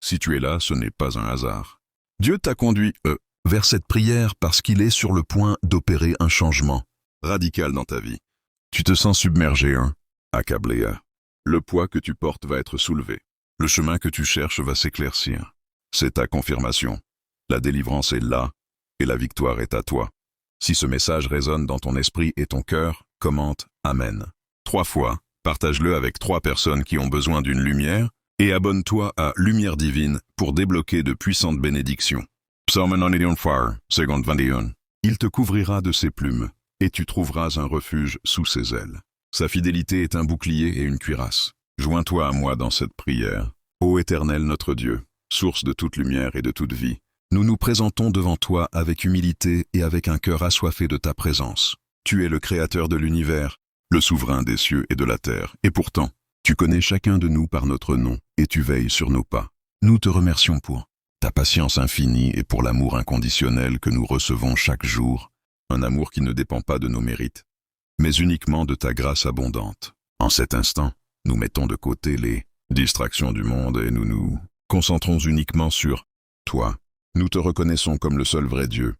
Si tu es là, ce n'est pas un hasard. Dieu t'a conduit, vers cette prière parce qu'il est sur le point d'opérer un changement radical dans ta vie. Tu te sens submergé, accablé. Le poids que tu portes va être soulevé. Le chemin que tu cherches va s'éclaircir. C'est ta confirmation. La délivrance est là, et la victoire est à toi. Si ce message résonne dans ton esprit et ton cœur, commente « Amen ». 3 fois, partage-le avec 3 personnes qui ont besoin d'une lumière, et abonne-toi à Lumière Divine pour débloquer de puissantes bénédictions. Psaume 94, seconde 21. Il te couvrira de ses plumes, et tu trouveras un refuge sous ses ailes. Sa fidélité est un bouclier et une cuirasse. Joins-toi à moi dans cette prière. Ô Éternel notre Dieu, source de toute lumière et de toute vie, nous nous présentons devant toi avec humilité et avec un cœur assoiffé de ta présence. Tu es le Créateur de l'univers, le souverain des cieux et de la terre, et pourtant, tu connais chacun de nous par notre nom, et tu veilles sur nos pas. Nous te remercions pour ta patience infinie et pour l'amour inconditionnel que nous recevons chaque jour, un amour qui ne dépend pas de nos mérites, mais uniquement de ta grâce abondante. En cet instant, nous mettons de côté les distractions du monde et nous nous concentrons uniquement sur toi. Nous te reconnaissons comme le seul vrai Dieu,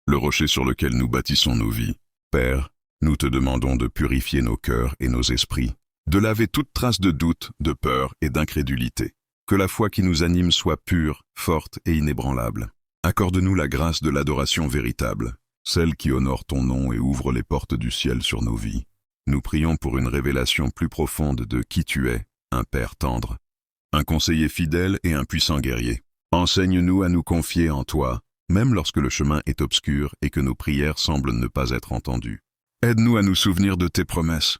le rocher sur lequel nous bâtissons nos vies. Père, nous te demandons de purifier nos cœurs et nos esprits, de laver toute trace de doute, de peur et d'incrédulité. Que la foi qui nous anime soit pure, forte et inébranlable. Accorde-nous la grâce de l'adoration véritable, celle qui honore ton nom et ouvre les portes du ciel sur nos vies. Nous prions pour une révélation plus profonde de qui tu es, un Père tendre, un conseiller fidèle et un puissant guerrier. Enseigne-nous à nous confier en toi, même lorsque le chemin est obscur et que nos prières semblent ne pas être entendues. Aide-nous à nous souvenir de tes promesses,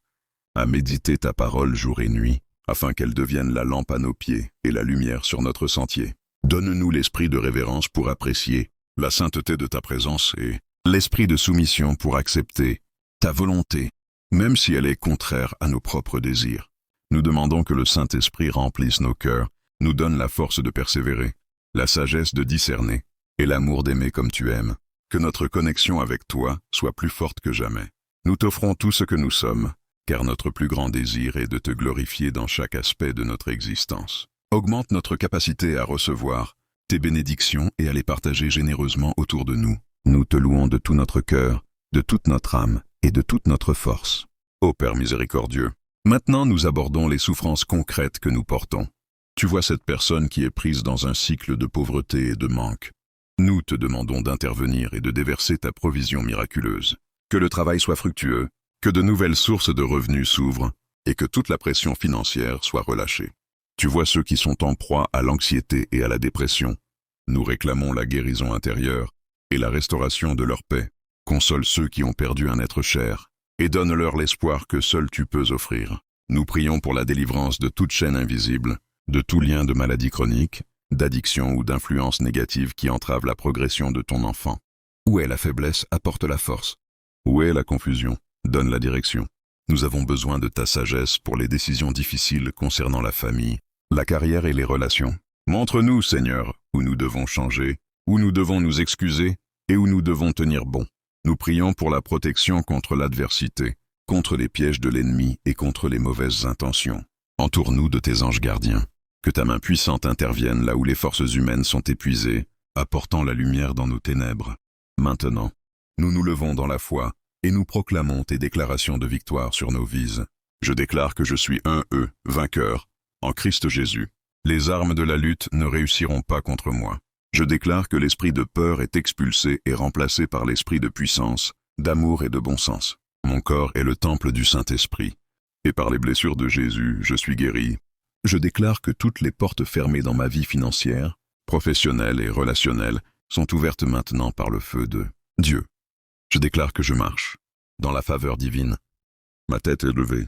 à méditer ta parole jour et nuit, afin qu'elle devienne la lampe à nos pieds et la lumière sur notre sentier. Donne-nous l'esprit de révérence pour apprécier la sainteté de ta présence et l'esprit de soumission pour accepter ta volonté, même si elle est contraire à nos propres désirs. Nous demandons que le Saint-Esprit remplisse nos cœurs, nous donne la force de persévérer, la sagesse de discerner et l'amour d'aimer comme tu aimes. Que notre connexion avec toi soit plus forte que jamais. Nous t'offrons tout ce que nous sommes, car notre plus grand désir est de te glorifier dans chaque aspect de notre existence. Augmente notre capacité à recevoir tes bénédictions et à les partager généreusement autour de nous. Nous te louons de tout notre cœur, de toute notre âme et de toute notre force. Ô Père miséricordieux, maintenant nous abordons les souffrances concrètes que nous portons. Tu vois cette personne qui est prise dans un cycle de pauvreté et de manque. Nous te demandons d'intervenir et de déverser ta provision miraculeuse. Que le travail soit fructueux, que de nouvelles sources de revenus s'ouvrent et que toute la pression financière soit relâchée. Tu vois ceux qui sont en proie à l'anxiété et à la dépression. Nous réclamons la guérison intérieure et la restauration de leur paix. Console ceux qui ont perdu un être cher et donne-leur l'espoir que seul tu peux offrir. Nous prions pour la délivrance de toute chaîne invisible, de tout lien de maladie chronique, d'addiction ou d'influence négative qui entrave la progression de ton enfant. Où est la faiblesse, apporte la force. Où est la confusion, donne la direction. Nous avons besoin de ta sagesse pour les décisions difficiles concernant la famille, la carrière et les relations. Montre-nous, Seigneur, où nous devons changer, où nous devons nous excuser et où nous devons tenir bon. Nous prions pour la protection contre l'adversité, contre les pièges de l'ennemi et contre les mauvaises intentions. Entoure-nous de tes anges gardiens. Que ta main puissante intervienne là où les forces humaines sont épuisées, apportant la lumière dans nos ténèbres. Maintenant, nous nous levons dans la foi et nous proclamons tes déclarations de victoire sur nos vies. Je déclare que je suis vainqueur, en Christ Jésus. Les armes de la lutte ne réussiront pas contre moi. Je déclare que l'esprit de peur est expulsé et remplacé par l'esprit de puissance, d'amour et de bon sens. Mon corps est le temple du Saint-Esprit, et par les blessures de Jésus, je suis guéri. Je déclare que toutes les portes fermées dans ma vie financière, professionnelle et relationnelle, sont ouvertes maintenant par le feu de Dieu. Je déclare que je marche dans la faveur divine. Ma tête est levée,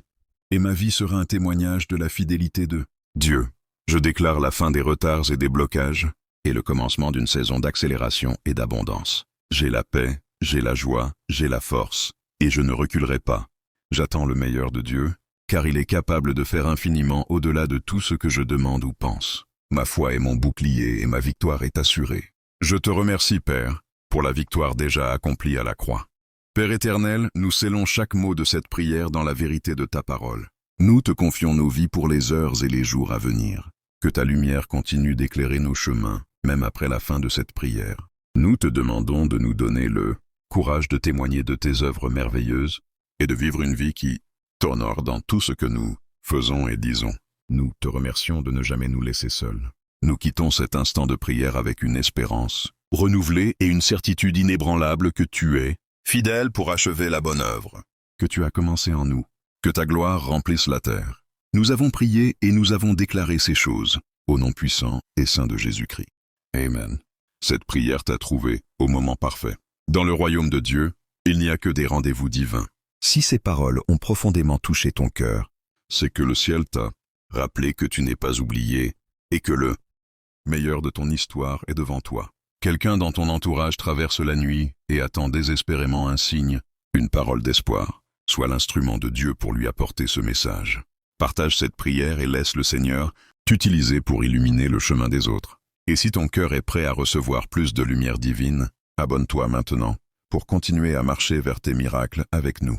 et ma vie sera un témoignage de la fidélité de Dieu. Je déclare la fin des retards et des blocages, et le commencement d'une saison d'accélération et d'abondance. J'ai la paix, j'ai la joie, j'ai la force, et je ne reculerai pas. J'attends le meilleur de Dieu, car il est capable de faire infiniment au-delà de tout ce que je demande ou pense. Ma foi est mon bouclier et ma victoire est assurée. Je te remercie, Père, pour la victoire déjà accomplie à la croix. Père éternel, nous scellons chaque mot de cette prière dans la vérité de ta parole. Nous te confions nos vies pour les heures et les jours à venir. Que ta lumière continue d'éclairer nos chemins, même après la fin de cette prière. Nous te demandons de nous donner le courage de témoigner de tes œuvres merveilleuses et de vivre une vie qui t'honore dans tout ce que nous faisons et disons. Nous te remercions de ne jamais nous laisser seuls. Nous quittons cet instant de prière avec une espérance renouvelée et une certitude inébranlable que tu es fidèle pour achever la bonne œuvre que tu as commencée en nous. Que ta gloire remplisse la terre. Nous avons prié et nous avons déclaré ces choses, au nom puissant et saint de Jésus-Christ. Amen. Cette prière t'a trouvé au moment parfait. Dans le royaume de Dieu, il n'y a que des rendez-vous divins. Si ces paroles ont profondément touché ton cœur, c'est que le ciel t'a rappelé que tu n'es pas oublié et que le meilleur de ton histoire est devant toi. Quelqu'un dans ton entourage traverse la nuit et attend désespérément un signe, une parole d'espoir. Sois l'instrument de Dieu pour lui apporter ce message. Partage cette prière et laisse le Seigneur t'utiliser pour illuminer le chemin des autres. Et si ton cœur est prêt à recevoir plus de lumière divine, abonne-toi maintenant pour continuer à marcher vers tes miracles avec nous.